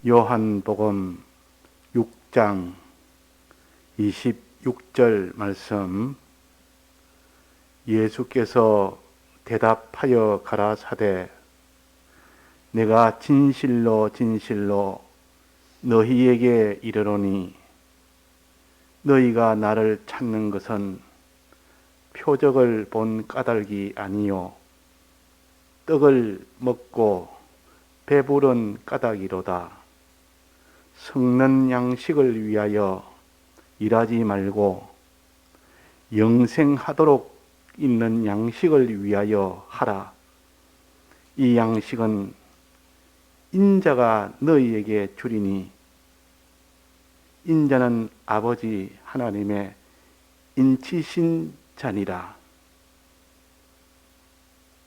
요한복음 6장 26절 말씀, 예수께서 대답하여 가라사대 내가 진실로 진실로 너희에게 이르노니 너희가 나를 찾는 것은 표적을 본 까닭이 아니요 떡을 먹고 배부른 까닭이로다. 썩는 양식을 위하여 일하지 말고 영생하도록 있는 양식을 위하여 하라. 이 양식은 인자가 너희에게 주리니 인자는 아버지 하나님의 인치신 자니라.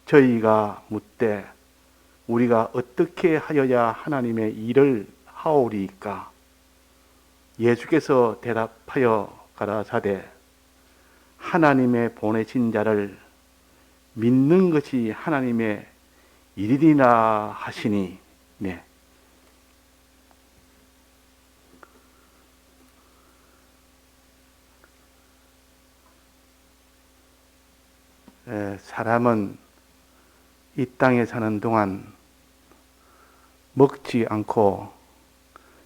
저희가 묻되 우리가 어떻게 하여야 하나님의 일을 하오리까? 예수께서 대답하여 가라사대 하나님의 보내신 자를 믿는 것이 하나님의 일이라 하시니. 네. 사람은 이 땅에 사는 동안 먹지 않고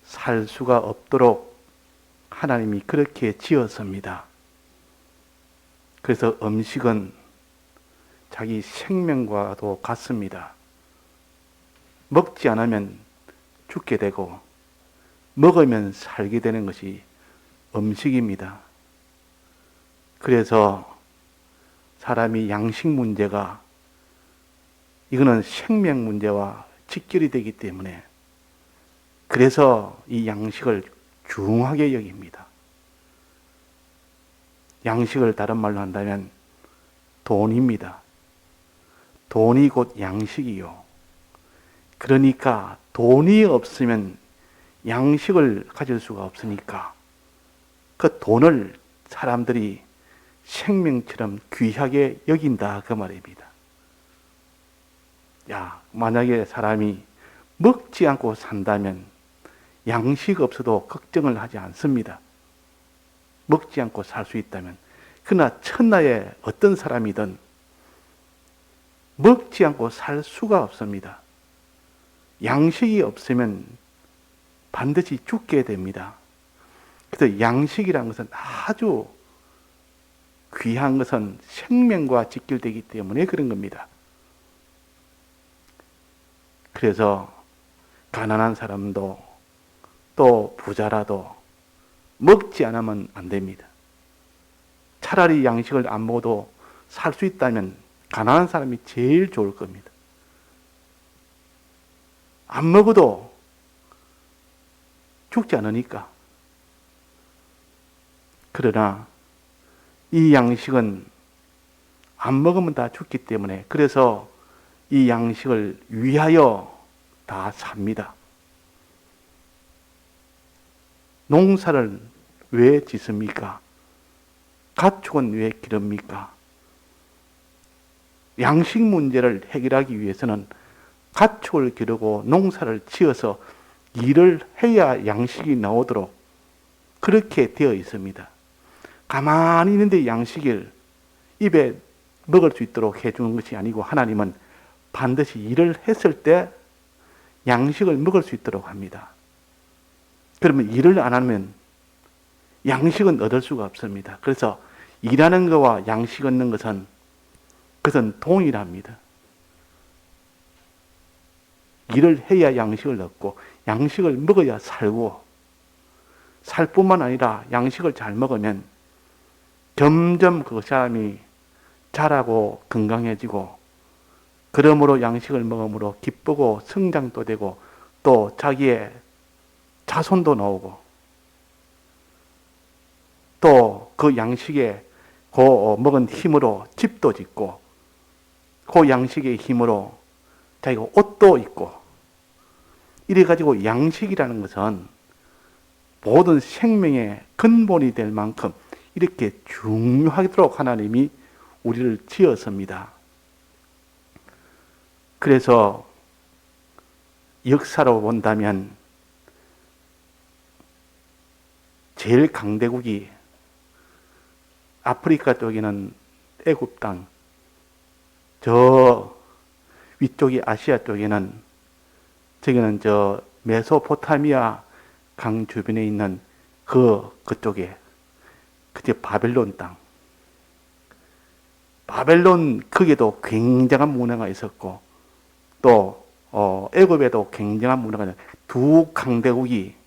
살 수가 없도록 하나님이 그렇게 지었습니다. 그래서 음식은 자기 생명과도 같습니다. 먹지 않으면 죽게 되고 먹으면 살게 되는 것이 음식입니다. 그래서 사람이 양식 문제가 이거는 생명 문제와 직결이 되기 때문에 그래서 이 양식을 중하게 여깁니다. 양식을 다른 말로 한다면 돈입니다. 돈이 곧 양식이요. 그러니까 돈이 없으면 양식을 가질 수가 없으니까 그 돈을 사람들이 생명처럼 귀하게 여긴다 그 말입니다. 만약에 사람이 먹지 않고 산다면 양식 없어도 걱정을 하지 않습니다. 먹지 않고 살 수 있다면. 그러나 천하에 어떤 사람이든 먹지 않고 살 수가 없습니다. 양식이 없으면 반드시 죽게 됩니다. 그래서 양식이라는 것은 아주 귀한 것은 생명과 직결되기 때문에 그런 겁니다. 그래서 가난한 사람도 또 부자라도 먹지 않으면 안 됩니다. 차라리 양식을 안 먹어도 살 수 있다면 가난한 사람이 제일 좋을 겁니다. 안 먹어도 죽지 않으니까. 그러나 이 양식은 안 먹으면 다 죽기 때문에 그래서 이 양식을 위하여 다 삽니다. 농사를 왜 짓습니까? 가축은 왜 기릅니까? 양식 문제를 해결하기 위해서는 가축을 기르고 농사를 지어서 일을 해야 양식이 나오도록 그렇게 되어 있습니다. 가만히 있는데 양식을 입에 먹을 수 있도록 해주는 것이 아니고 하나님은 반드시 일을 했을 때 양식을 먹을 수 있도록 합니다. 그러면 일을 안 하면 양식은 얻을 수가 없습니다. 그래서 일하는 것과 양식 얻는 것은 그것은 동일합니다. 일을 해야 양식을 얻고 양식을 먹어야 살고 살 뿐만 아니라 양식을 잘 먹으면 점점 그 사람이 자라고 건강해지고 그러므로 양식을 먹음으로 기쁘고 성장도 되고 또 자기의 자손도 나오고 또 그 양식에 그 먹은 힘으로 집도 짓고 그 양식의 힘으로 자기가 옷도 입고 이래가지고 양식이라는 것은 모든 생명의 근본이 될 만큼 이렇게 중요하도록 하나님이 우리를 지었습니다. 그래서 역사로 본다면 제일 강대국이 아프리카 쪽에는 애굽 땅, 저 위쪽이 아시아 쪽에는 저기는 저 메소포타미아 강 주변에 있는 그쪽에 그때 바벨론 땅. 바벨론 거기에도 굉장한 문화가 있었고 또 애굽에도 굉장한 문화가 있는 두 강대국이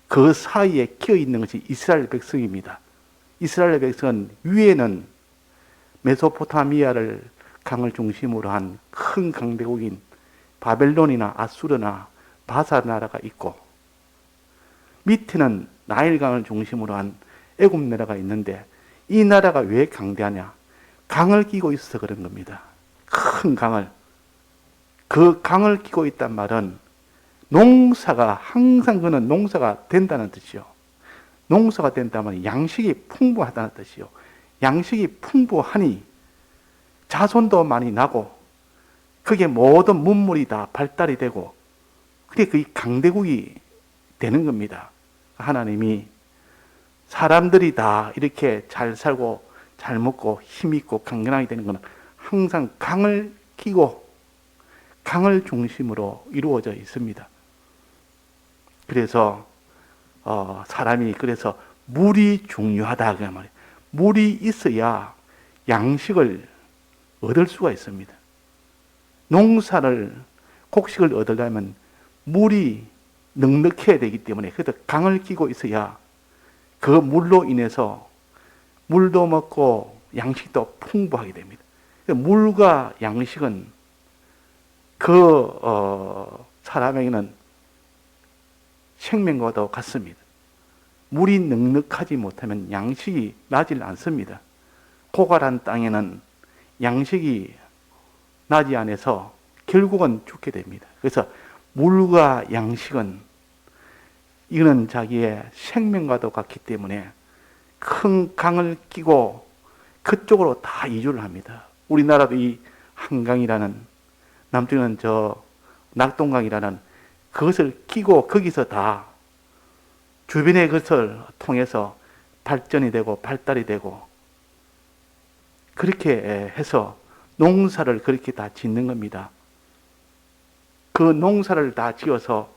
그 사이에 끼어 있는 것이 이스라엘 백성입니다. 이스라엘 백성은 위에는 메소포타미아를 강을 중심으로 한 큰 강대국인 바벨론이나 아수르나 바사 나라가 있고 밑에는 나일강을 중심으로 한 애굽 나라가 있는데 이 나라가 왜 강대하냐? 강을 끼고 있어서 그런 겁니다. 큰 강을. 그 강을 끼고 있단 말은 농사가 항상 그는 농사가 된다는 뜻이요. 농사가 된다면 양식이 풍부하다는 뜻이요. 양식이 풍부하니 자손도 많이 나고 그게 모든 문물이 다 발달이 되고 그게 그 강대국이 되는 겁니다. 하나님이 사람들이 다 이렇게 잘 살고 잘 먹고 힘있고 강건하게 되는 것은 항상 강을 끼고 강을 중심으로 이루어져 있습니다. 그래서 사람이 그래서 물이 중요하다 그 말이에요. 물이 있어야 양식을 얻을 수가 있습니다. 농사를 곡식을 얻으려면 물이 넉넉해야 되기 때문에 그래서 강을 끼고 있어야 그 물로 인해서 물도 먹고 양식도 풍부하게 됩니다. 물과 양식은 사람에게는 생명과도 같습니다. 물이 넉넉하지 못하면 양식이 나질 않습니다. 고갈한 땅에는 양식이 나지 않아서 결국은 죽게 됩니다. 그래서 물과 양식은 이거는 자기의 생명과도 같기 때문에 큰 강을 끼고 그쪽으로 다 이주를 합니다. 우리나라도 이 한강이라는 남쪽에는 저 낙동강이라는 그것을 끼고 거기서 다 주변의 것을 통해서 발전이 되고 발달이 되고 그렇게 해서 농사를 그렇게 다 짓는 겁니다. 그 농사를 다 지어서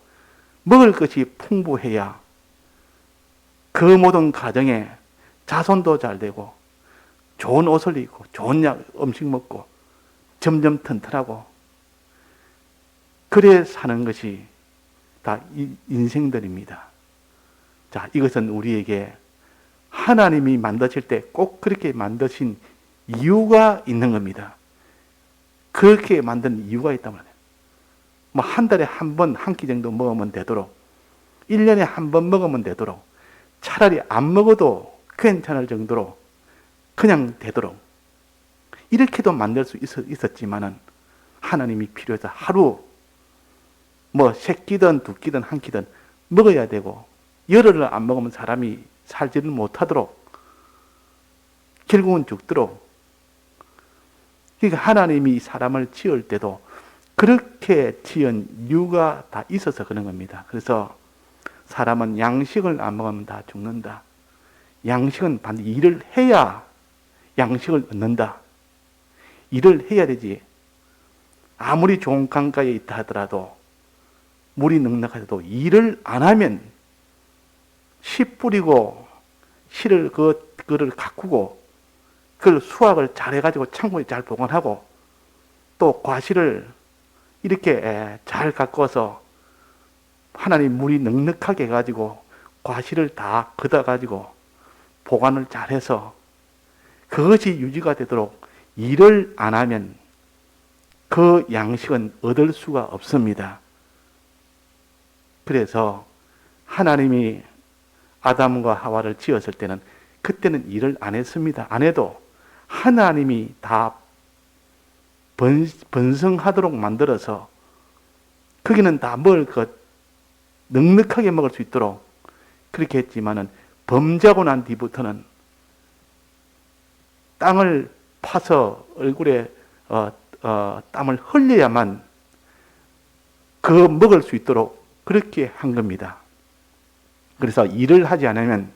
먹을 것이 풍부해야 그 모든 가정에 자손도 잘 되고 좋은 옷을 입고 좋은 음식 먹고 점점 튼튼하고 그래 사는 것이 다 인생들입니다. 자, 이것은 우리에게 하나님이 만드실 때 꼭 그렇게 만드신 이유가 있는 겁니다. 그렇게 만든 이유가 있단 말이에요. 뭐 한 달에 한 번, 한 끼 정도 먹으면 되도록 1년에 한 번 먹으면 되도록 차라리 안 먹어도 괜찮을 정도로 그냥 되도록 이렇게도 만들 수 있었지만은 하나님이 필요해서 하루 뭐 세 끼든 두 끼든 한 끼든 먹어야 되고 열흘을 안 먹으면 사람이 살지를 못하도록 결국은 죽도록. 그러니까 하나님이 사람을 지을 때도 그렇게 지은 이유가 다 있어서 그런 겁니다. 그래서 사람은 양식을 안 먹으면 다 죽는다. 양식은 반드시 일을 해야 양식을 얻는다. 일을 해야 되지. 아무리 좋은 강가에 있다 하더라도 물이 넉넉하더라도 일을 안 하면 씨 뿌리고 씨를 그거를 가꾸고 그걸 수확을 잘 해가지고 창고에 잘 보관하고 또 과실을 이렇게 잘 가꿔서 하나님 물이 넉넉하게 해가지고 과실을 다 걷어가지고 보관을 잘해서 그것이 유지가 되도록 일을 안 하면 그 양식은 얻을 수가 없습니다. 그래서 하나님이 아담과 하와를 지었을 때는 그때는 일을 안 했습니다. 안 해도 하나님이 다 번성하도록 만들어서 거기는 다 먹을 것 넉넉하게 먹을 수 있도록 그렇게 했지만은 범죄하고 난 뒤부터는 땅을 파서 얼굴에 땀을 흘려야만 그 먹을 수 있도록 그렇게 한 겁니다. 그래서 일을 하지 않으면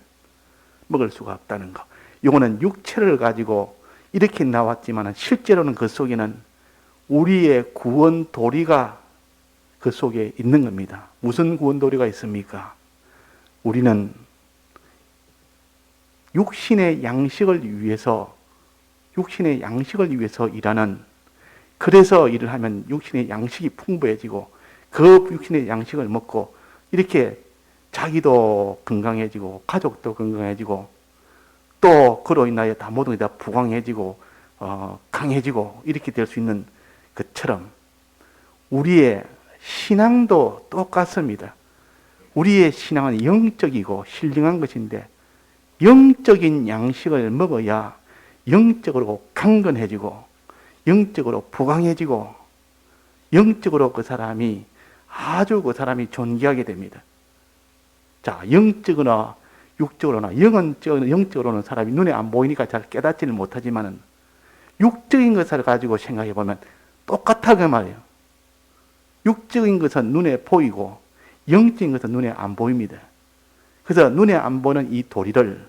먹을 수가 없다는 거. 이거는 육체를 가지고 이렇게 나왔지만 실제로는 그 속에는 우리의 구원 도리가 그 속에 있는 겁니다. 무슨 구원 도리가 있습니까? 우리는 육신의 양식을 위해서 일하는, 그래서 일을 하면 육신의 양식이 풍부해지고 그 육신의 양식을 먹고 이렇게 자기도 건강해지고 가족도 건강해지고 또 그로 인하여 다 모든 게 다 부강해지고 강해지고 이렇게 될 수 있는 것처럼 우리의 신앙도 똑같습니다. 우리의 신앙은 영적이고 신령한 것인데 영적인 양식을 먹어야 영적으로 강건해지고 영적으로 부강해지고 영적으로 그 사람이 존귀하게 됩니다. 자, 영적으로나 육적으로나 영적으로는 사람이 눈에 안 보이니까 잘 깨닫지를 못하지만은 육적인 것을 가지고 생각해 보면 똑같아 그 말이에요. 육적인 것은 눈에 보이고 영적인 것은 눈에 안 보입니다. 그래서 눈에 안 보이는 이 도리를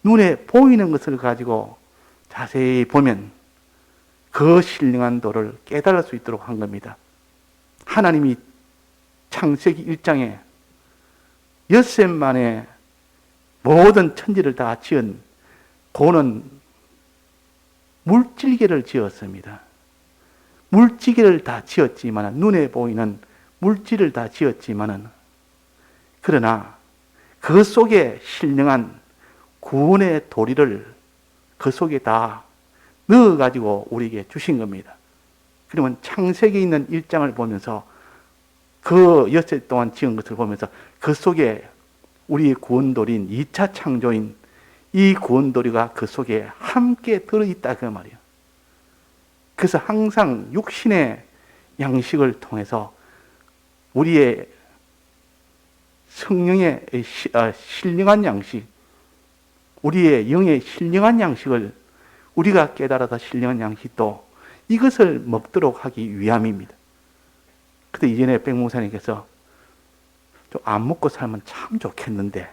눈에 보이는 것을 가지고 자세히 보면 그 신령한 도를 깨달을 수 있도록 한 겁니다. 하나님이 창세기 1장에 엿새 만에 모든 천지를 다 지은 고는 물질계를 지었습니다. 물질계를 다 지었지만 눈에 보이는 물질을 다 지었지만은 그러나 그 속에 신령한 구원의 도리를 그 속에 다 넣어가지고 우리에게 주신 겁니다. 그러면 창세기에 있는 1장을 보면서 그 엿새 동안 지은 것을 보면서 그 속에 우리의 구원도리인 2차 창조인 이 구원도리가 그 속에 함께 들어있다 그 말이에요. 그래서 항상 육신의 양식을 통해서 우리의 성령의 신령한 양식, 우리의 영의 신령한 양식을 우리가 깨달아서 신령한 양식도 이것을 먹도록 하기 위함입니다. 그때 이전에 백목사님께서 좀 안 먹고 살면 참 좋겠는데,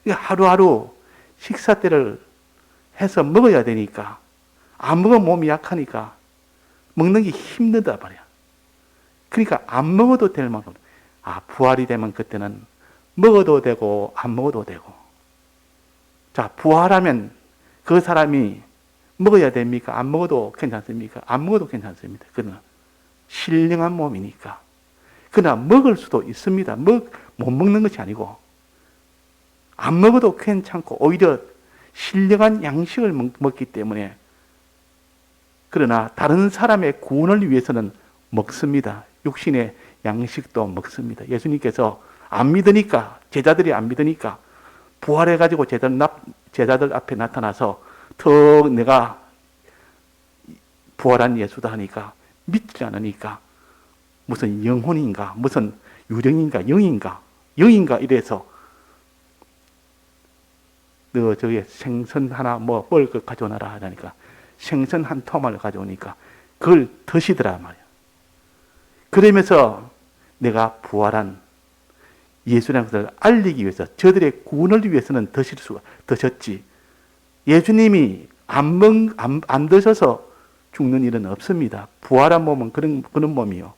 하루하루 식사 때를 해서 먹어야 되니까, 안 먹으면 몸이 약하니까 먹는 게 힘들다 말이야. 그러니까 안 먹어도 될 만큼, 부활이 되면 그때는 먹어도 되고 안 먹어도 되고. 자, 부활하면 그 사람이 먹어야 됩니까? 안 먹어도 괜찮습니까? 안 먹어도 괜찮습니다. 그러나 신령한 몸이니까. 그러나 먹을 수도 있습니다. 못 먹는 것이 아니고 안 먹어도 괜찮고 오히려 신령한 양식을 먹기 때문에, 그러나 다른 사람의 구원을 위해서는 먹습니다. 육신의 양식도 먹습니다. 예수님께서 안 믿으니까, 제자들이 안 믿으니까 부활해가지고 제자들 앞에 나타나서 더 내가 부활한 예수다 하니까 믿지 않으니까 무슨 영혼인가, 무슨 유령인가, 영인가 이래서 너 저기 생선 하나 먹을 것 가져오너라 하니까 생선 한 토막을 가져오니까 그걸 드시더라 말이야. 그러면서 내가 부활한 예수라는 것을 알리기 위해서, 저들의 구원을 위해서는 드셨지. 예수님이 안 드셔서 죽는 일은 없습니다. 부활한 몸은 그런 몸이요.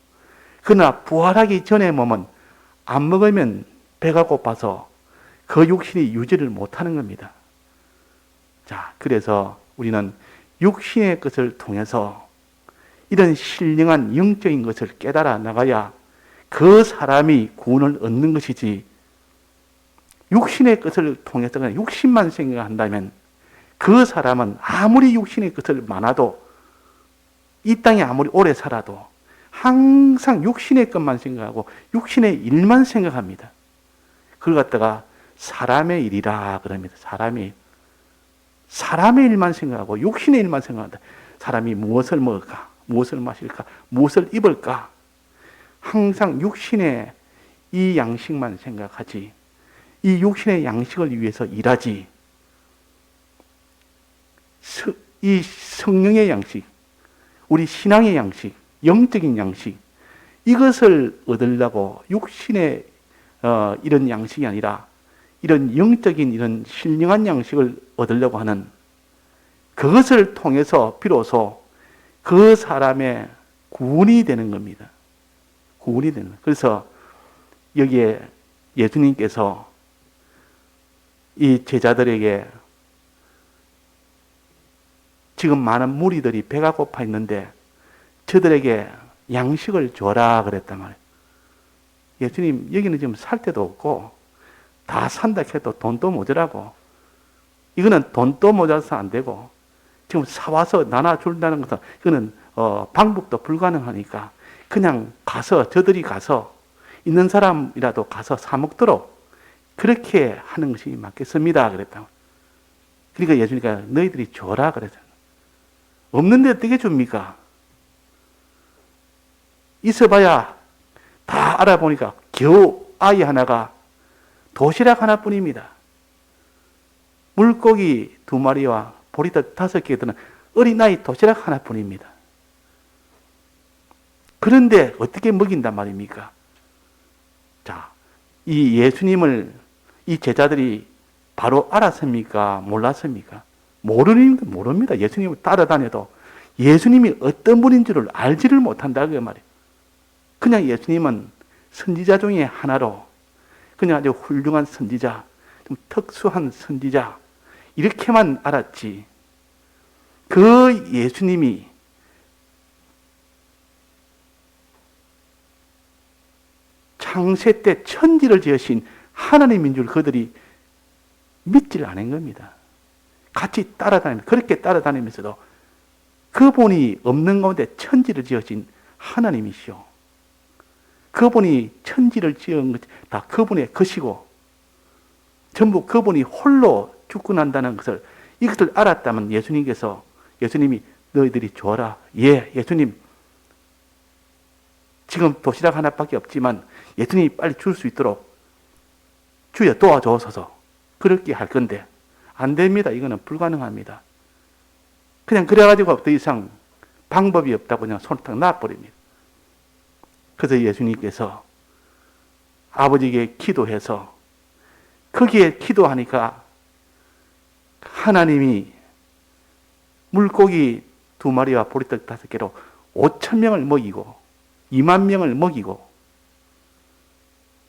그러나 부활하기 전의 몸은 안 먹으면 배가 고파서 그 육신이 유지를 못하는 겁니다. 자, 그래서 우리는 육신의 것을 통해서 이런 신령한 영적인 것을 깨달아 나가야 그 사람이 구원을 얻는 것이지, 육신의 것을 통해서 그냥 육신만 생각한다면 그 사람은 아무리 육신의 것을 많아도, 이 땅에 아무리 오래 살아도 항상 육신의 것만 생각하고 육신의 일만 생각합니다. 그걸 갖다가 사람의 일이라 그럽니다. 사람의 일만 생각하고 육신의 일만 생각한다. 사람이 무엇을 먹을까? 무엇을 마실까? 무엇을 입을까? 항상 육신의 이 양식만 생각하지, 이 육신의 양식을 위해서 일하지, 이 성령의 양식, 우리 신앙의 양식, 영적인 양식, 이것을 얻으려고 육신의 이런 양식이 아니라 이런 영적인 이런 신령한 양식을 얻으려고 하는, 그것을 통해서 비로소 그 사람의 구원이 되는 겁니다. 구원이 되는 겁니다. 그래서 여기에 예수님께서 이 제자들에게 지금 많은 무리들이 배가 고파 있는데 저들에게 양식을 줘라 그랬단 말이에요. 예수님, 여기는 지금 살 데도 없고 다 산다 해도 돈도 모자라고, 이거는 돈도 모자라서 안 되고 지금 사와서 나눠준다는 것은 이거는 방법도 불가능하니까 그냥 가서, 저들이 가서 있는 사람이라도 가서 사 먹도록 그렇게 하는 것이 맞겠습니다 그랬다. 그러니까 예수님께서 너희들이 줘라 그랬잖아요. 없는데 어떻게 줍니까? 있어봐야 다 알아보니까 겨우 아이 하나가 도시락 하나뿐입니다. 물고기 2마리와 보리떡 5개 드는 어린아이 도시락 하나뿐입니다. 그런데 어떻게 먹인단 말입니까? 자, 이 예수님을 이 제자들이 바로 알았습니까? 몰랐습니까? 모릅니다. 예수님을 따라다녀도 예수님이 어떤 분인 줄을 알지를 못한다 그 말이에요. 그냥 예수님은 선지자 중에 하나로 그냥 아주 훌륭한 선지자, 좀 특수한 선지자 이렇게만 알았지, 그 예수님이 창세 때 천지를 지으신 하나님인 줄 그들이 믿질 않은 겁니다. 같이 따라다니면서, 그렇게 따라다니면서도 그분이 없는 가운데 천지를 지으신 하나님이시오. 그분이 천지를 지은 것 다 그분의 것이고 전부 그분이 홀로 주권한다는 것을, 이것을 알았다면 예수님이 너희들이 줘라. 예, 예수님 지금 도시락 하나밖에 없지만 예수님이 빨리 줄 수 있도록 주여 도와주옵소서 그렇게 할 건데 안 됩니다. 이거는 불가능합니다. 그냥 그래가지고 더 이상 방법이 없다고 그냥 손을 탁 놔버립니다. 그래서 예수님께서 아버지에게 기도해서, 거기에 기도하니까 하나님이 물고기 2마리와 보리떡 5개로 5,000명을 먹이고 20,000명을 먹이고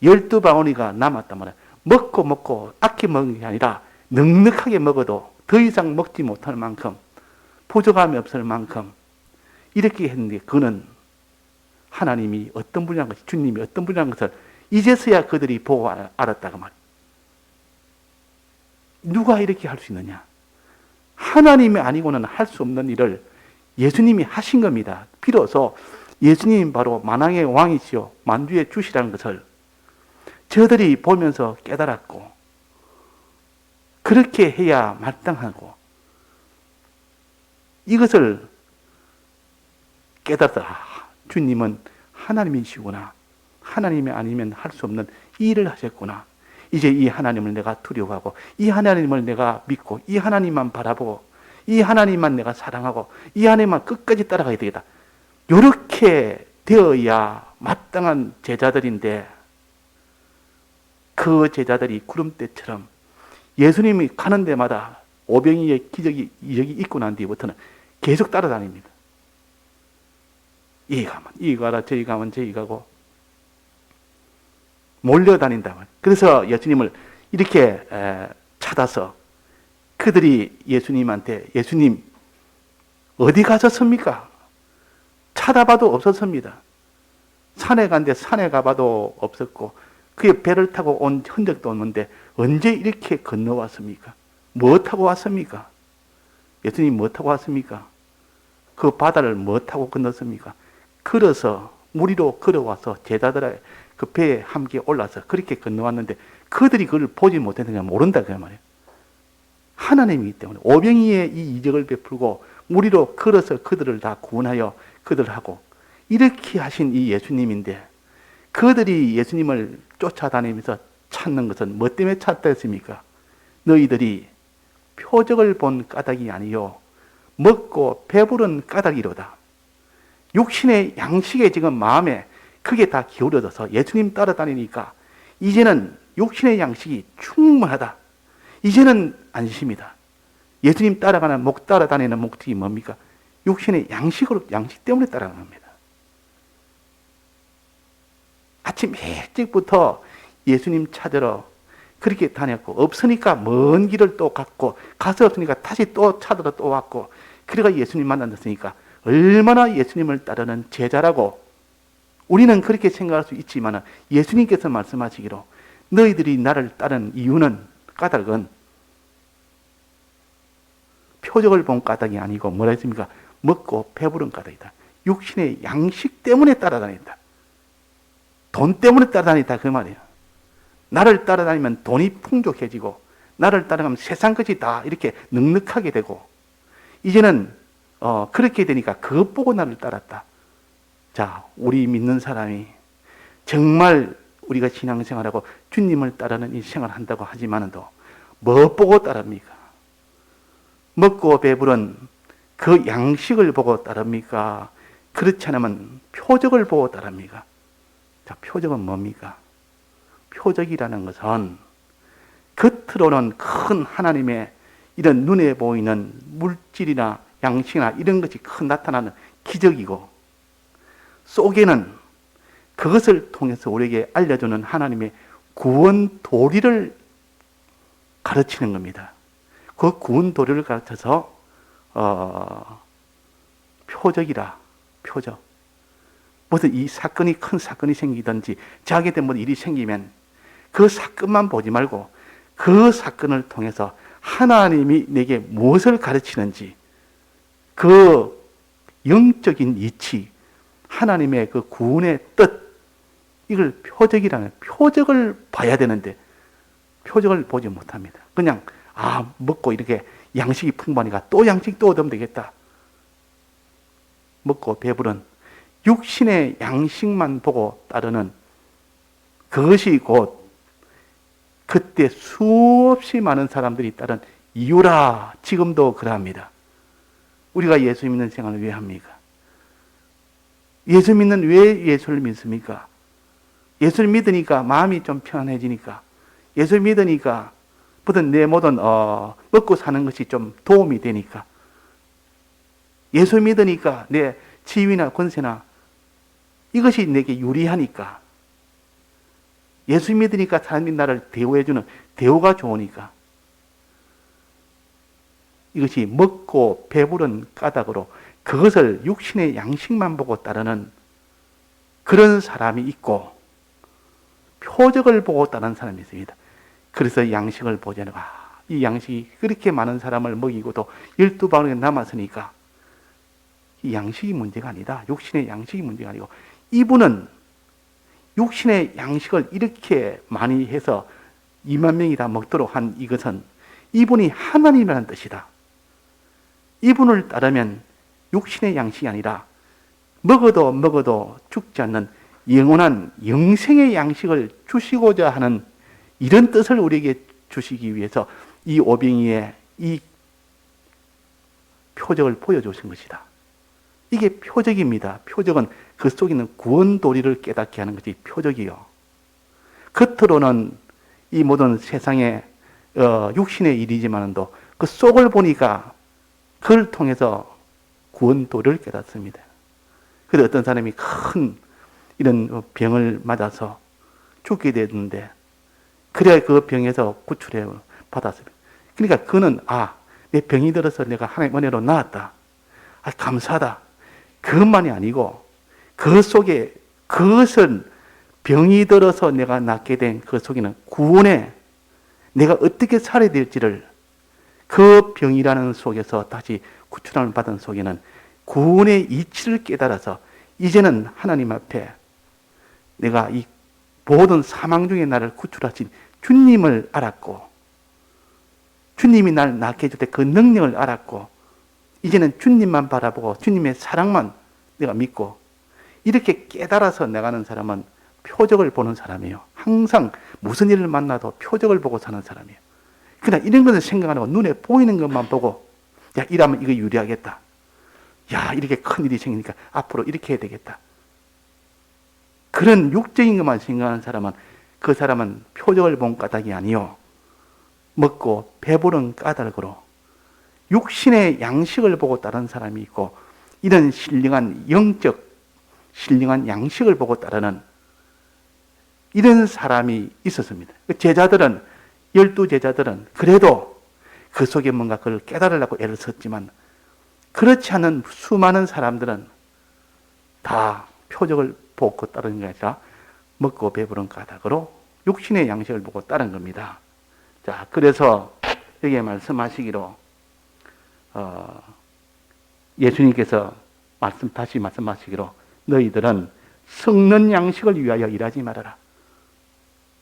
12바구니가 남았단 말이에요. 먹고 아껴 먹는 게 아니라 넉넉하게 먹어도 더 이상 먹지 못할 만큼, 부족함이 없을 만큼 이렇게 했는데, 그는 하나님이 어떤 분이라는 것이, 주님이 어떤 분이라는 것을 이제서야 그들이 보고 알았다고 말이에요. 누가 이렇게 할 수 있느냐? 하나님이 아니고는 할 수 없는 일을 예수님이 하신 겁니다. 비로소 예수님이 바로 만왕의 왕이시요 만주의 주시라는 것을 저들이 보면서 깨달았고, 그렇게 해야 마땅하고, 이것을 깨닫다. 주님은 하나님이시구나. 하나님이 아니면 할 수 없는 일을 하셨구나. 이제 이 하나님을 내가 두려워하고, 이 하나님을 내가 믿고, 이 하나님만 바라보고, 이 하나님만 내가 사랑하고, 이 하나님만 끝까지 따라가야 되겠다. 이렇게 되어야 마땅한 제자들인데, 그 제자들이 구름대처럼 예수님이 가는 데마다 오병이의 기적이 이적이 있고 난 뒤부터는 계속 따라다닙니다. 이 가면 이 가라, 저기 가면 저기 가고 몰려다닌다. 그래서 예수님을 이렇게 찾아서 그들이 예수님한테, 예수님 어디 가셨습니까? 찾아봐도 없었습니다. 산에 간데 산에 가봐도 없었고, 그의 배를 타고 온 흔적도 없는데 언제 이렇게 건너왔습니까? 뭐 타고 왔습니까? 예수님 뭐 타고 왔습니까? 그 바다를 뭐 타고 건넜습니까? 걸어서, 무리로 걸어와서 제자들의 그 배에 함께 올라서 그렇게 건너왔는데 그들이 그걸 보지 못했는가 모른다 그 말이에요. 하나님이기 때문에 오병이의 이 이적을 베풀고 무리로 걸어서 그들을 다 구원하여 그들하고 이렇게 하신 이 예수님인데, 그들이 예수님을 쫓아다니면서 찾는 것은 뭐 때문에 찾다 했습니까? 너희들이 표적을 본 까닭이 아니요 먹고 배부른 까닭이로다. 육신의 양식에 지금 마음에 그게 다 기울어져서 예수님 따라다니니까 이제는 육신의 양식이 충분하다. 이제는 안심이다. 예수님 따라가는 따라다니는 목적이 뭡니까? 육신의 양식 때문에 따라가는 겁니다. 아침 일찍부터 예수님 찾으러 그렇게 다녔고, 없으니까 먼 길을 또 갔고, 가서 없으니까 다시 또 찾으러 또 왔고, 그래가 예수님 만났으니까 얼마나 예수님을 따르는 제자라고 우리는 그렇게 생각할 수 있지만 예수님께서 말씀하시기로 너희들이 나를 따르는 이유는, 까닭은 표적을 본 까닭이 아니고 뭐라 했습니까? 먹고 배부른 까닭이다. 육신의 양식 때문에 따라다닌다. 돈 때문에 따라다닌다 그 말이에요. 나를 따라다니면 돈이 풍족해지고 나를 따라가면 세상 것이 다 이렇게 넉넉하게 되고 이제는 그렇게 되니까 그것 보고 나를 따랐다. 자, 우리 믿는 사람이 정말 우리가 신앙생활하고 주님을 따르는 이 생활을 한다고 하지만도 뭐 보고 따릅니까? 먹고 배부른 그 양식을 보고 따릅니까? 그렇지 않으면 표적을 보고 따릅니까? 자, 표적은 뭡니까? 표적이라는 것은 겉으로는 큰 하나님의 이런 눈에 보이는 물질이나 양식이나 이런 것이 큰 나타나는 기적이고 속에는 그것을 통해서 우리에게 알려주는 하나님의 구원 도리를 가르치는 겁니다. 그 구원 도리를 가르쳐서 표적이라, 표적. 무슨 이 사건이 큰 사건이 생기든지 자기한테 뭐 일이 생기면 그 사건만 보지 말고 그 사건을 통해서 하나님이 내게 무엇을 가르치는지 그 영적인 이치, 하나님의 그 구원의 뜻, 이걸 표적이라는, 표적을 봐야 되는데 표적을 보지 못합니다. 그냥 먹고 이렇게 양식이 풍부하니까 또 양식 또 얻으면 되겠다. 먹고 배부른 육신의 양식만 보고 따르는 그것이 곧 그때 수없이 많은 사람들이 따른 이유라. 지금도 그러합니다. 우리가 예수 믿는 생활을 왜 합니까? 예수 믿는 왜 예수를 믿습니까? 예수를 믿으니까 마음이 좀 편안해지니까, 예수를 믿으니까 내 모든 먹고 사는 것이 좀 도움이 되니까, 예수 믿으니까 내 지위나 권세나 이것이 내게 유리하니까, 예수 믿으니까 사람이 나를 대우해주는 대우가 좋으니까, 이것이 먹고 배부른 까닭으로 그것을 육신의 양식만 보고 따르는 그런 사람이 있고, 표적을 보고 따르는 사람이 있습니다. 그래서 양식을 보지 않고 이 양식이 그렇게 많은 사람을 먹이고도 12방울이 남았으니까 이 양식이 문제가 아니다. 육신의 양식이 문제가 아니고, 이분은 육신의 양식을 이렇게 많이 해서 2만 명이 다 먹도록 한 이것은 이분이 하나님이라는 뜻이다. 이분을 따르면 육신의 양식이 아니라 먹어도 죽지 않는 영원한 영생의 양식을 주시고자 하는 이런 뜻을 우리에게 주시기 위해서 이 오병이의 이 표적을 보여주신 것이다. 이게 표적입니다. 표적은 그 속에 있는 구원 도리를 깨닫게 하는 것이 표적이요. 겉으로는 이 모든 세상의 육신의 일이지만도 그 속을 보니까 그걸 통해서 구원 도리를 깨닫습니다. 그래서 어떤 사람이 큰 이런 병을 맞아서 죽게 됐는데, 그래야 그 병에서 구출해 받았습니다. 그러니까 그는 내 병이 들어서 내가 하나님 은혜로 나았다. 감사하다. 그것만이 아니고 그 속에 그것은 병이 들어서 내가 낫게 된 그 속에는 구원에 내가 어떻게 살아야 될지를, 그 병이라는 속에서 다시 구출함을 받은 속에는 구원의 이치를 깨달아서 이제는 하나님 앞에 내가 이 모든 사망 중에 나를 구출하신 주님을 알았고, 주님이 나를 낫게 해줄 때 그 능력을 알았고, 이제는 주님만 바라보고 주님의 사랑만 내가 믿고, 이렇게 깨달아서 나가는 사람은 표적을 보는 사람이에요. 항상 무슨 일을 만나도 표적을 보고 사는 사람이에요. 그러나 이런 것을 생각 안 하고 눈에 보이는 것만 보고, 이러면 이거 유리하겠다. 이렇게 큰 일이 생기니까 앞으로 이렇게 해야 되겠다. 그런 육적인 것만 생각하는 사람은 그 사람은 표적을 본 까닭이 아니요 먹고 배부른 까닭으로 육신의 양식을 보고 따르는 사람이 있고, 이런 신령한 영적 신령한 양식을 보고 따르는 이런 사람이 있었습니다. 제자들은, 12제자들은 그래도 그 속에 뭔가 그걸 깨달으려고 애를 썼지만, 그렇지 않은 수많은 사람들은 다 표적을 보고 따르는 게 아니라 먹고 배부른 까닭으로 육신의 양식을 보고 따른 겁니다. 자, 그래서 여기에 말씀하시기로 예수님께서 다시 말씀하시기로 너희들은 썩는 양식을 위하여 일하지 말아라.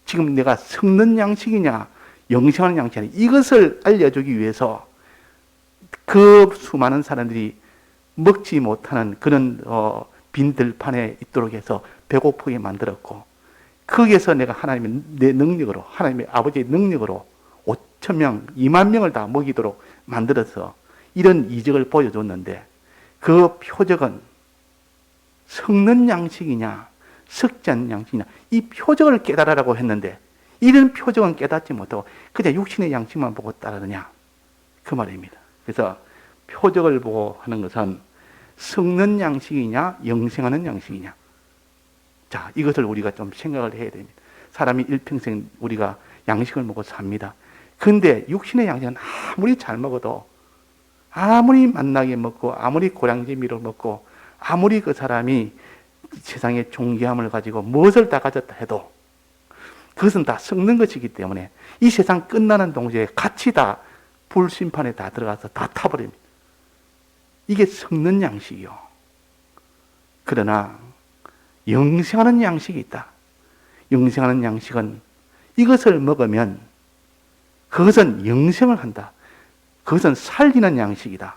지금 내가 썩는 양식이냐 영생하는 양식이냐 이것을 알려주기 위해서 그 수많은 사람들이 먹지 못하는 그런 빈 들판에 있도록 해서 배고프게 만들었고, 거기에서 내가 하나님의 내 능력으로, 하나님의 아버지의 능력으로 5,000명, 2만 명을 다 먹이도록 만들어서 이런 이적을 보여줬는데, 그 표적은 썩는 양식이냐 썩지 않는 양식이냐 이 표적을 깨달으라고 했는데, 이런 표적은 깨닫지 못하고 그냥 육신의 양식만 보고 따르느냐 그 말입니다. 그래서 표적을 보고 하는 것은 썩는 양식이냐 영생하는 양식이냐, 자, 이것을 우리가 좀 생각을 해야 됩니다. 사람이 일평생 우리가 양식을 먹고 삽니다. 근데 육신의 양식은 아무리 잘 먹어도, 아무리 맛나게 먹고, 아무리 고량지미로 먹고, 아무리 그 사람이 세상의 존귀함을 가지고 무엇을 다 가졌다 해도 그것은 다 썩는 것이기 때문에 이 세상 끝나는 동시에 같이 다 불심판에 다 들어가서 다 타버립니다. 이게 썩는 양식이요. 그러나 영생하는 양식이 있다. 영생하는 양식은 이것을 먹으면 그것은 영생을 한다. 그것은 살리는 양식이다.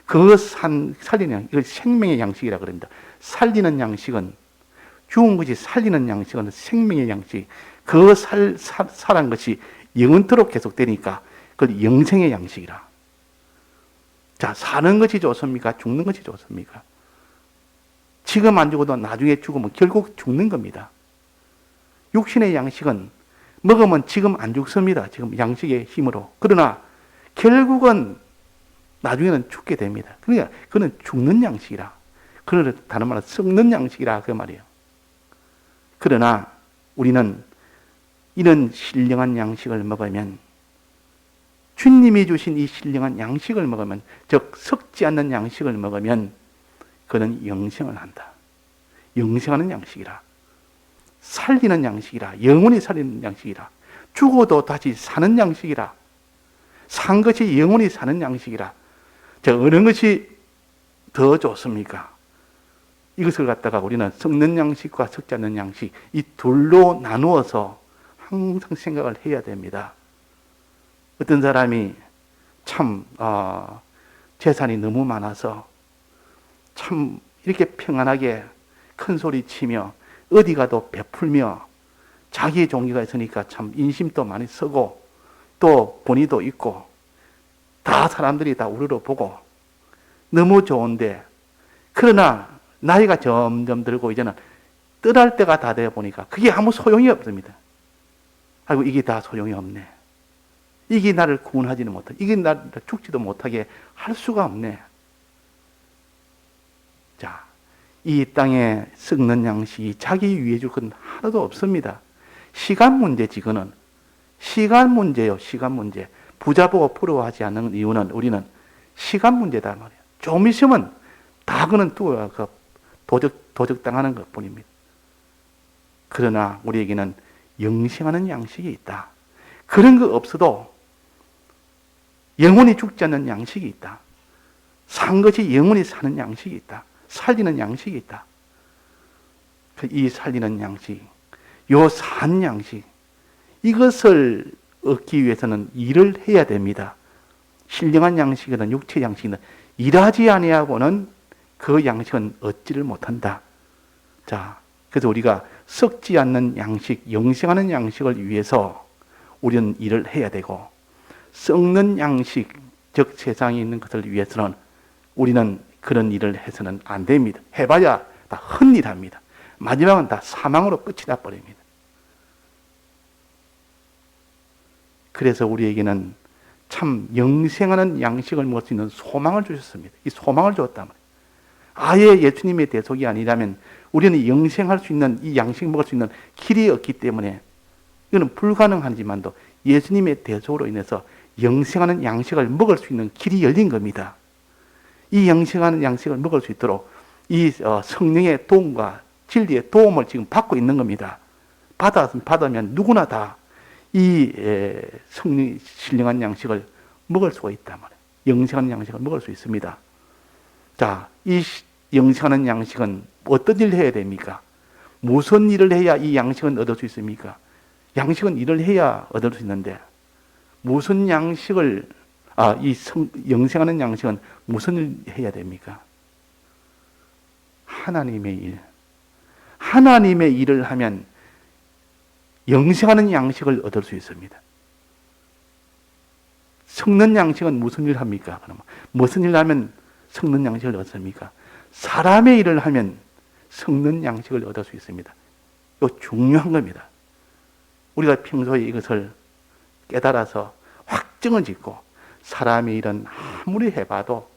살리는 양식, 이걸 생명의 양식이라 그럽니다. 살리는 양식은, 죽은 것이 살리는 양식은 생명의 양식. 그 살한 것이 영원토록 계속되니까 그걸 영생의 양식이라. 자, 사는 것이 좋습니까? 죽는 것이 좋습니까? 지금 안 죽어도 나중에 죽으면 결국 죽는 겁니다. 육신의 양식은 먹으면 지금 안 죽습니다. 지금 양식의 힘으로. 그러나 결국은 나중에는 죽게 됩니다. 그러니까 그는 죽는 양식이라. 그러나 다른 말로 썩는 양식이라 그 말이에요. 그러나 우리는 이런 신령한 양식을 먹으면, 주님이 주신 이 신령한 양식을 먹으면, 즉 썩지 않는 양식을 먹으면 그는 영생을 한다. 영생하는 양식이라. 살리는 양식이라. 영원히 살리는 양식이라. 죽어도 다시 사는 양식이라. 산 것이 영원히 사는 양식이라. 자, 어느 것이 더 좋습니까? 이것을 갖다가 우리는 썩는 양식과 썩지 않는 양식, 이 둘로 나누어서 항상 생각을 해야 됩니다. 어떤 사람이 참 재산이 너무 많아서 참 이렇게 평안하게 큰 소리 치며 어디 가도 베풀며 자기의 종기가 있으니까 참 인심도 많이 쓰고 또 본의도 있고 다 사람들이 다 우러러보고 너무 좋은데, 그러나 나이가 점점 들고 이제는 떠날 때가 다 되어 보니까 그게 아무 소용이 없습니다. 아이고, 이게 다 소용이 없네. 이게 나를 구원하지는 못하게, 이게 나를 죽지도 못하게 할 수가 없네. 자, 이 땅에 썩는 양식이 자기 위해 줄 건 하나도 없습니다. 시간 문제지, 그거는. 시간 문제요, 시간 문제. 부자 보고 부러워하지 않는 이유는 우리는 시간 문제다 말이에요. 좀 있으면 다 그는 도적당하는 것 뿐입니다. 그러나 우리에게는 영생하는 양식이 있다. 그런 거 없어도 영원히 죽지 않는 양식이 있다. 산 것이 영원히 사는 양식이 있다. 살리는 양식이 있다. 이 살리는 양식, 요 산 양식, 이것을 얻기 위해서는 일을 해야 됩니다. 신령한 양식이든 육체 양식이든 일하지 아니하고는 그 양식은 얻지를 못한다. 자, 그래서 우리가 썩지 않는 양식, 영생하는 양식을 위해서 우리는 일을 해야 되고, 썩는 양식, 즉 세상에 있는 것을 위해서는 우리는 그런 일을 해서는 안 됩니다. 해봐야 다 헛일합니다. 마지막은 다 사망으로 끝이 나버립니다. 그래서 우리에게는 참 영생하는 양식을 먹을 수 있는 소망을 주셨습니다. 이 소망을 주었단 말이에요. 아예 예수님의 대속이 아니라면 우리는 영생할 수 있는 이 양식 먹을 수 있는 길이 없기 때문에 이거는 불가능하지만도 예수님의 대속으로 인해서 영생하는 양식을 먹을 수 있는 길이 열린 겁니다. 이 영생하는 양식을 먹을 수 있도록 이 성령의 도움과 진리의 도움을 지금 받고 있는 겁니다. 받으면 누구나 다 이 성령 신령한 양식을 먹을 수가 있단 말이에요. 영생하는 양식을 먹을 수 있습니다. 자, 이 영생하는 양식은 어떤 일을 해야 됩니까? 무슨 일을 해야 이 양식은 얻을 수 있습니까? 양식은 일을 해야 얻을 수 있는데 무슨 양식을 영생하는 양식은 무슨 일을 해야 됩니까? 하나님의 일. 하나님의 일을 하면 영생하는 양식을 얻을 수 있습니다. 섞는 양식은 무슨 일을 합니까? 그러면 무슨 일을 하면 섞는 양식을 얻습니까? 사람의 일을 하면 섞는 양식을 얻을 수 있습니다. 이거 중요한 겁니다. 우리가 평소에 이것을 깨달아서 확증을 짓고 사람의 일은 아무리 해봐도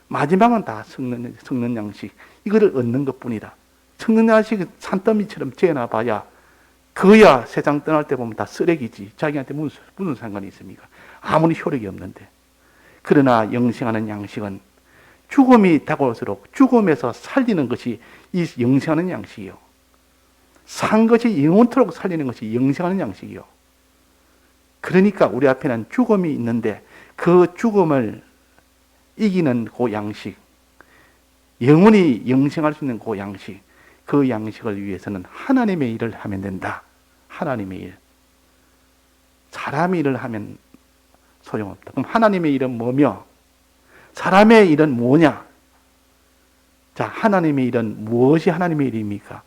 마지막은 다 섞는 양식, 이거를 얻는 것뿐이다. 섞는 양식은 산더미처럼 재놔봐야 그야 세상 떠날 때 보면 다 쓰레기지. 자기한테 무슨 상관이 있습니까? 아무리 효력이 없는데. 그러나 영생하는 양식은 죽음이 다가올수록 죽음에서 살리는 것이 이 영생하는 양식이요. 산 것이 영원토록 살리는 것이 영생하는 양식이요. 그러니까 우리 앞에는 죽음이 있는데 그 죽음을 이기는 그 양식, 영원히 영생할 수 있는 그 양식, 그 양식을 위해서는 하나님의 일을 하면 된다. 하나님의 일. 사람의 일을 하면 소용없다. 그럼 하나님의 일은 뭐며? 사람의 일은 뭐냐? 자, 하나님의 일은 무엇이 하나님의 일입니까?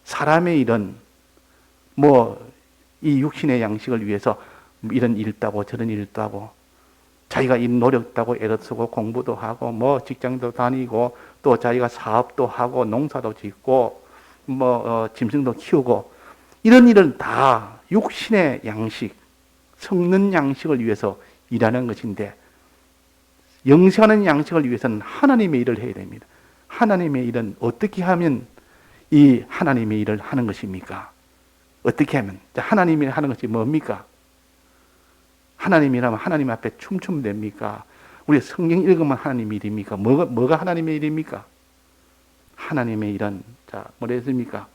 사람의 일은 이 육신의 양식을 위해서 이런 일도 하고 저런 일도 하고 자기가 이 노력도 애를 쓰고 공부도 하고 직장도 다니고 또 자기가 사업도 하고 농사도 짓고 짐승도 키우고 이런 일은 다 육신의 양식, 섞는 양식을 위해서 일하는 것인데 영생하는 양식을 위해서는 하나님의 일을 해야 됩니다. 하나님의 일은 어떻게 하면 이 하나님의 일을 하는 것입니까? 어떻게 하면? 하나님이 하는 것이 뭡니까? 하나님이라면 하나님 앞에 춤추면 됩니까? 우리 성경 읽으면 하나님의 일입니까? 뭐가 하나님의 일입니까? 하나님의 일은, 뭐라 했습니까?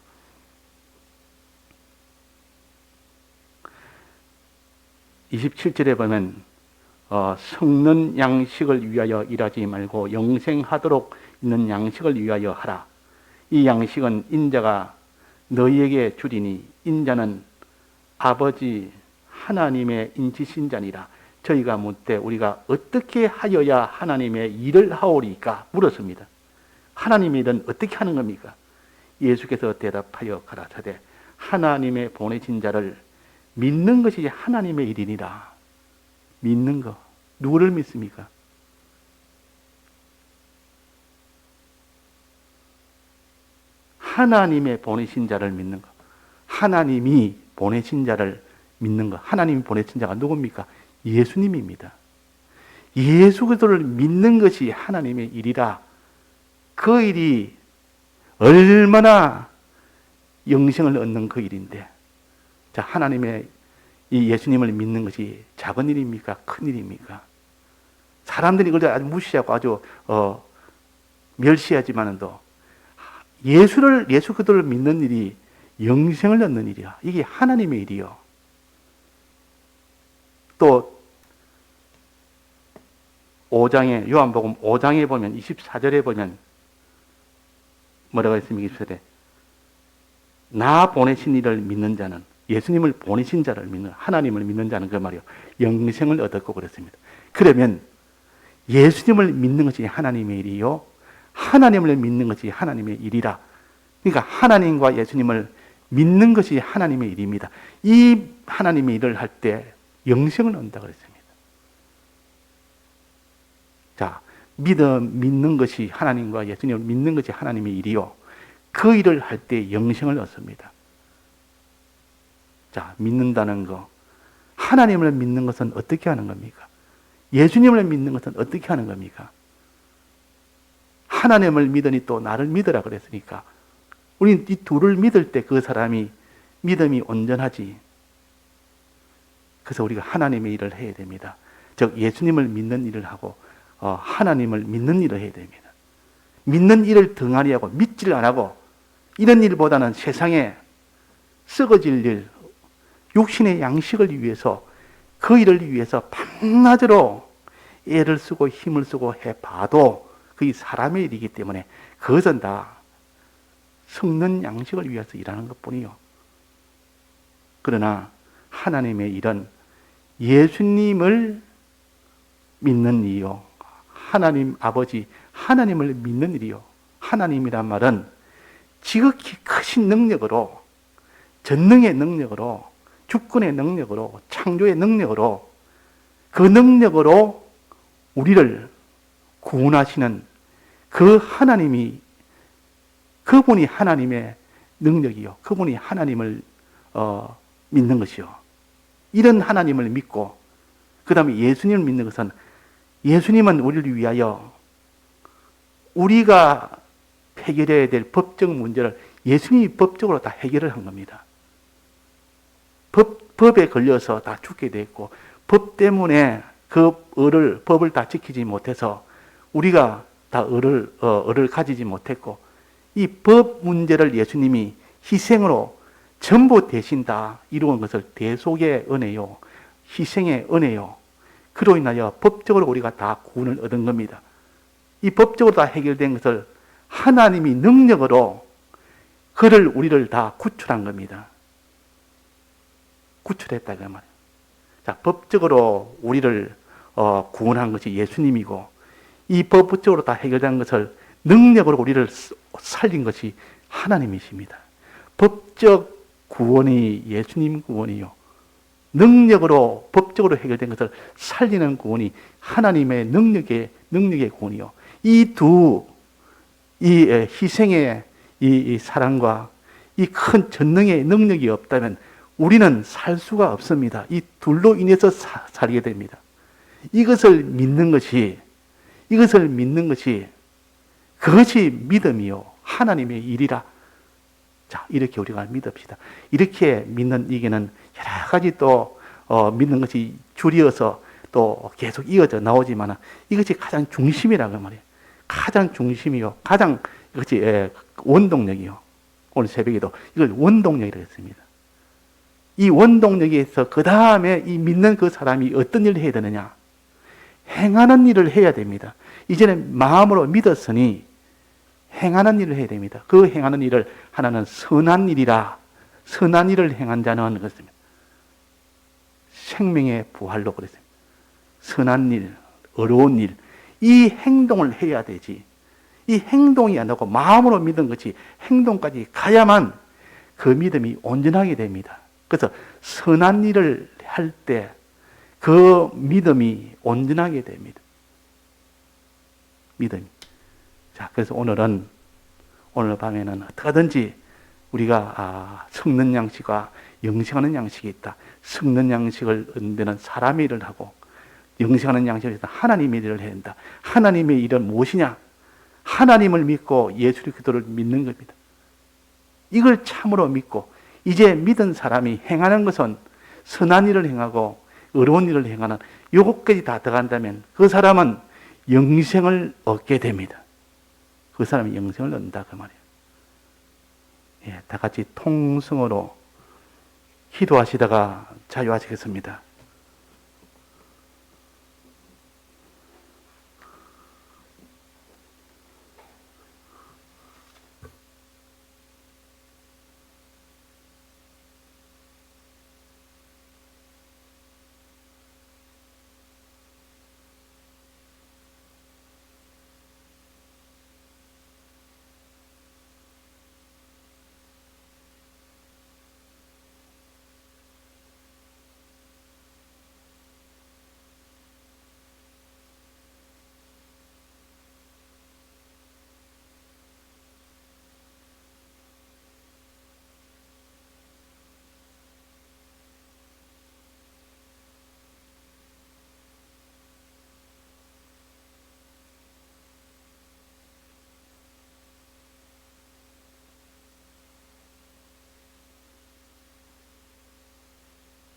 (27절에) 보면, 섞는 양식을 위하여 일하지 말고 영생하도록 있는 양식을 위하여 하라. 이 양식은 인자가 너희에게 주리니 인자는 아버지 하나님의 인치신 자니라. 저희가 묻되 우리가 어떻게 하여야 하나님의 일을 하오리까 물었습니다. 하나님의 일은 어떻게 하는 겁니까? 예수께서 대답하여 가라사대 하나님의 보내신 자를 믿는 것이 하나님의 일이니라. 믿는 거. 누구를 믿습니까? 하나님의 보내신 자를 믿는 거. 하나님이 보내신 자를 믿는 거. 하나님이 보내신 자가 누굽니까? 예수님입니다. 예수 그리스도를 믿는 것이 하나님의 일이라. 그 일이 얼마나 영생을 얻는 그 일인데, 자, 하나님의 이 예수님을 믿는 것이 작은 일입니까? 큰 일입니까? 사람들이 이걸 아주 무시하고 아주 멸시하지만도 예수 그리스도를 믿는 일이 영생을 얻는 일이야. 이게 하나님의 일이요. 또 5장에 요한복음 5장에 보면 24절에 보면 뭐라고 했습니까? 24절에 나 보내신 이를 믿는 자는, 예수님을 보내신 자를 믿는, 하나님을 믿는 자는 그 말이요, 영생을 얻었고 그랬습니다. 그러면 예수님을 믿는 것이 하나님의 일이요, 하나님을 믿는 것이 하나님의 일이라. 그러니까 하나님과 예수님을 믿는 것이 하나님의 일입니다. 이 하나님의 일을 할 때 영생을 얻는다 그랬습니다. 자, 믿는 것이 하나님과 예수님을 믿는 것이 하나님의 일이요, 그 일을 할 때 영생을 얻습니다. 자, 믿는다는 거. 하나님을 믿는 것은 어떻게 하는 겁니까? 예수님을 믿는 것은 어떻게 하는 겁니까? 하나님을 믿으니 또 나를 믿으라 그랬으니까 우리는 이 둘을 믿을 때 그 사람이 믿음이 온전하지. 그래서 우리가 하나님의 일을 해야 됩니다. 즉 예수님을 믿는 일을 하고 하나님을 믿는 일을 해야 됩니다. 믿는 일을 덩하리 하고 믿지를 안 하고 이런 일보다는 세상에 썩어질 일, 육신의 양식을 위해서 그 일을 위해서 밤낮으로 애를 쓰고 힘을 쓰고 해봐도 그게 사람의 일이기 때문에 그것은 다 썩는 양식을 위해서 일하는 것뿐이요. 그러나 하나님의 일은 예수님을 믿는 일이요. 하나님 아버지 하나님을 믿는 일이요. 하나님이란 말은 지극히 크신 능력으로 전능의 능력으로 주권의 능력으로 창조의 능력으로 그 능력으로 우리를 구원하시는 그 하나님이 그분이 하나님의 능력이요. 그분이 하나님을 믿는 것이요. 이런 하나님을 믿고 그 다음에 예수님을 믿는 것은 예수님은 우리를 위하여 우리가 해결해야 될 법적 문제를 예수님이 법적으로 다 해결을 한 겁니다. 법에 걸려서 다 죽게 됐고 법 때문에 그 법을 다 지키지 못해서 우리가 다 을을 가지지 못했고 이 법 문제를 예수님이 희생으로 전부 대신 다 이루은 것을 대속의 은혜요. 희생의 은혜요. 그로 인하여 법적으로 우리가 다 구원을 얻은 겁니다. 이 법적으로 다 해결된 것을 하나님이 능력으로 우리를 다 구출한 겁니다. 구출했다 그 말이에요. 자, 법적으로 우리를 구원한 것이 예수님이고 이 법적으로 다 해결된 것을 능력으로 우리를 살린 것이 하나님이십니다. 법적 구원이 예수님 구원이요. 능력으로 법적으로 해결된 것을 살리는 구원이 하나님의 능력의 구원이요. 이 희생의 이 사랑과 이 큰 전능의 능력이 없다면 우리는 살 수가 없습니다. 이 둘로 인해서 살게 됩니다. 이것을 믿는 것이 그것이 믿음이요. 하나님의 일이라. 자, 이렇게 우리가 믿읍시다. 이렇게 믿는 이게는 여러 가지 또 믿는 것이 줄이어서 또 계속 이어져 나오지만 이것이 가장 중심이라고 말이에요. 가장 중심이요. 가장 이것이 원동력이요. 오늘 새벽에도 이걸 원동력이라고 했습니다. 이 원동력에서 그 다음에 이 믿는 그 사람이 어떤 일을 해야 되느냐? 행하는 일을 해야 됩니다. 이제는 마음으로 믿었으니 행하는 일을 해야 됩니다. 그 행하는 일을 하나는 선한 일이라. 선한 일을 행한 자는 그렇습니다. 생명의 부활로 그랬습니다. 선한 일, 어려운 일, 이 행동을 해야 되지. 이 행동이 안 나고 마음으로 믿은 것이 행동까지 가야만 그 믿음이 온전하게 됩니다. 그래서 선한 일을 할 때 그 믿음이 온전하게 됩니다. 믿음이. 자, 그래서 오늘 밤에는 어떻게든지 우리가 썩는 양식과 영생하는 양식이 있다. 썩는 양식을 얻는 데는 사람의 일을 하고 영생하는 양식을 해서 하나님의 일을 해야 된다. 하나님의 일은 무엇이냐? 하나님을 믿고 예수 그리스도를 믿는 겁니다. 이걸 참으로 믿고 이제 믿은 사람이 행하는 것은 선한 일을 행하고 어려운 일을 행하는 요것까지 다 들어간다면 그 사람은 영생을 얻게 됩니다. 그 사람이 영생을 얻는다 그 말이에요. 예, 다 같이 통성으로 기도하시다가 자유하시겠습니다.